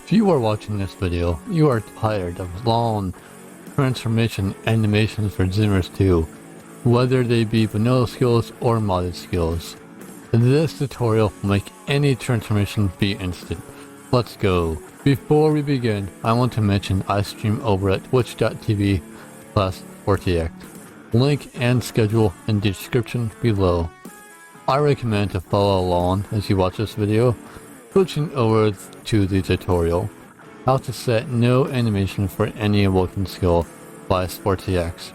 If you are watching this video, you are tired of long transformation animations for Xenoverse 2, whether they be vanilla skills or modded skills. This tutorial will make any transformation be instant. Let's go. Before we begin, I want to mention I stream over at twitch.tv/Sportiax. Link and schedule in the description below. I recommend to follow along as you watch this video. Switching over to the tutorial, how to set no animation for any awoken skill by Sportiax.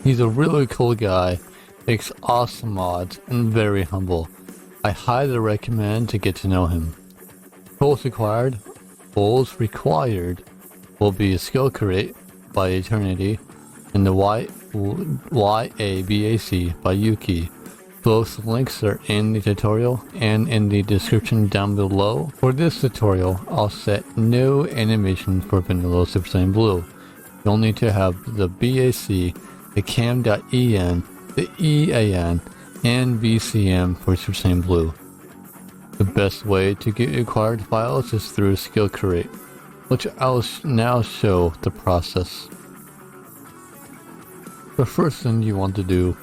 He's a really cool guy, makes awesome mods, and very humble. I highly recommend to get to know him. Tools required will be SkillCreate by Eternity and the YABAC by Yuki. Both links are in the tutorial and in the description down below. For this tutorial, I'll set no animation for vanilla Super Saiyan Blue. You'll need to have the BAC, the cam.en, the EAN, and BCM for Super Saiyan Blue. The best way to get required files is through SkillCreate, which I'll now show the process. The first thing you want to do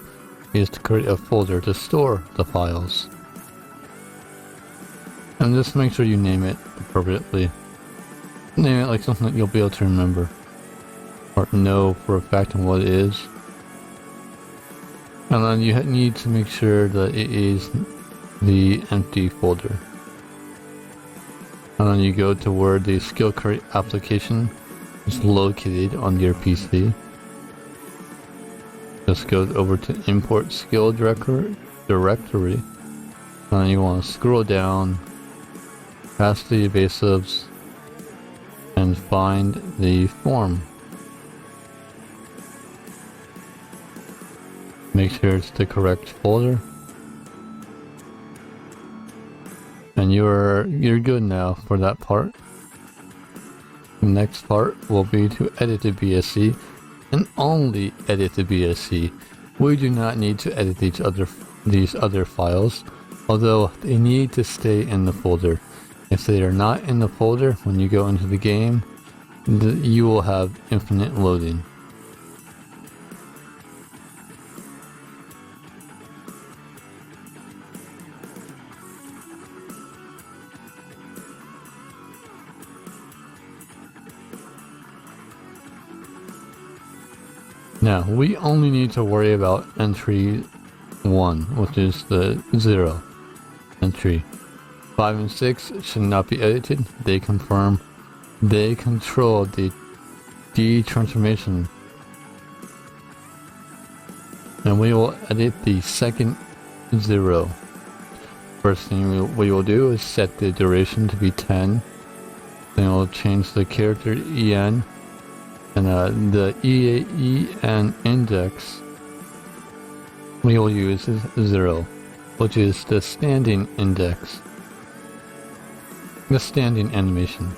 is to create a folder to store the files. And just make sure you name it appropriately. Name it like something that you'll be able to remember, or know for a fact on what it is. And then you need to make sure that it is the empty folder. And then you go to where the SkillCreate application is located on your PC. Just go over to import skill directory, and you want to scroll down past the evasives and find the form. Make sure it's the correct folder, and you're good now for that part. The next part will be to edit the BSC. And only edit the BSC. We do not need to edit these other files, although they need to stay in the folder. If they are not in the folder when you go into the game, you will have infinite loading. Now, we only need to worry about entry 1, which is the 0 entry. 5 and 6 should not be edited. They control the transformation. And we will edit the second 0. First thing we will do is set the duration to be 10. Then we'll change the character EN. And the EAN index we will use is 0, which is the standing index, the standing animation.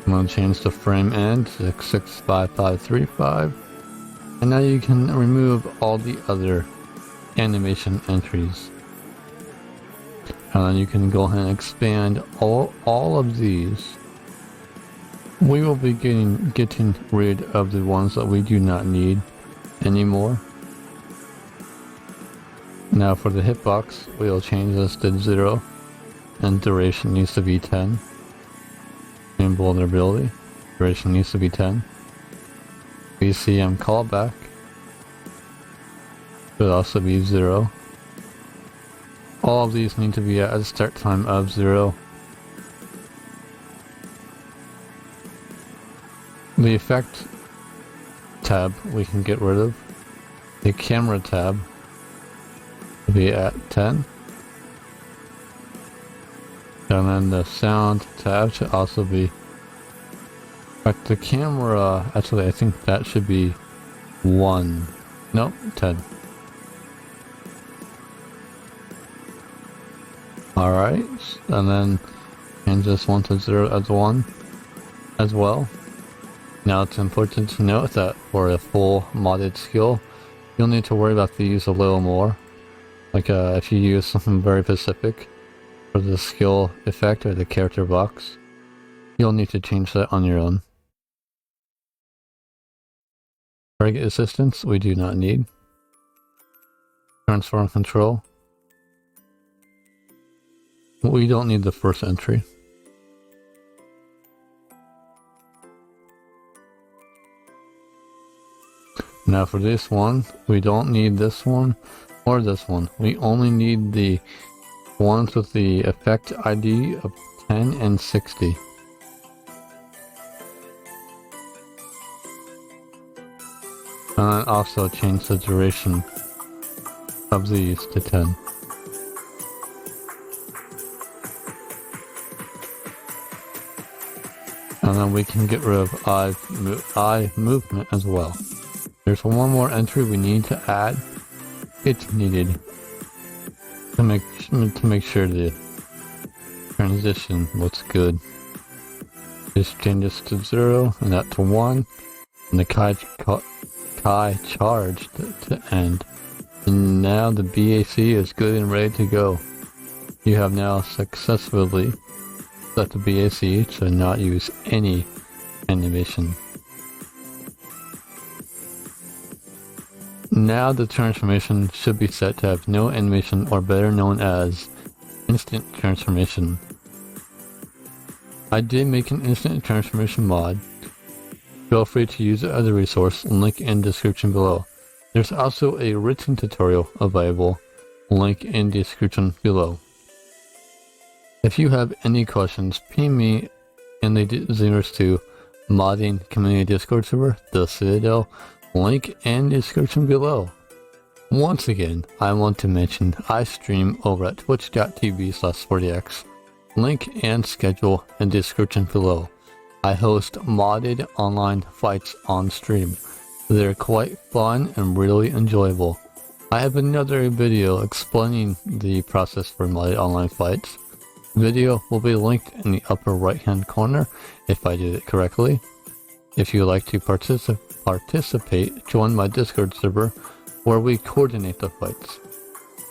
I'm going to change the frame end to 65535, and now you can remove all the other animation entries. And then you can go ahead and expand all of these. We will be getting rid of the ones that we do not need anymore. Now for the hitbox, we will change this to 0, and duration needs to be 10. Invulnerability, duration needs to be 10. BcmCallback should also be 0. All of these need to be at a start time of 0. The effect tab we can get rid of. The camera tab will be at 10. And then the sound tab should also be, but the camera, actually I think that should be 1. Nope, 10. Alright, and then change this one to 0 as 1 as well. Now it's important to note that for a full modded skill, you'll need to worry about these a little more. Like if you use something very specific, For the skill effect or the character box, you'll need to change that on your own. Target assistance, we do not need. Transform control, we don't need the first entry. Now for this one, we don't need this one or this one. We only need the ones with the effect ID of 10 and 60. And also change the duration of these to 10. And then we can get rid of eye movement as well. There's one more entry we need to add. It's needed to make sure the transition looks good. Just change this to 0 and that to 1, and the Kai charge to end. And now the BAC is good and ready to go. You have now successfully set the BAC to not use any animation. Now the transformation should be set to have no animation, or better known as instant transformation. I did make an instant transformation mod. Feel free to use it as a resource, link in description below. There's also a written tutorial available, link in description below. If you have any questions, ping me in the Xenoverse 2 modding community Discord server, the Citadel, link in description below. Once again, I want to mention I stream over at twitch.tv/Sportiax, link and schedule in description below. I host modded online fights on stream. They're quite fun and really enjoyable. I have another video explaining the process for modded online fights. Video will be linked in the upper right hand corner if I did it correctly. If you like to participate, join my Discord server where we coordinate the fights.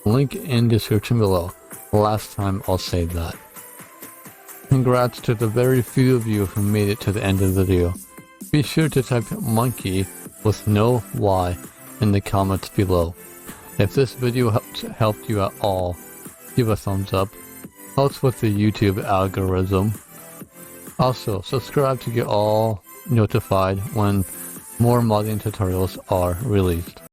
Link in description below. Last time I'll say that. Congrats to the very few of you who made it to the end of the video. Be sure to type monkey with no Y in the comments below. If this video helped you at all, give a thumbs up. Helps with the YouTube algorithm. Also, subscribe to get all notified when more modding tutorials are released.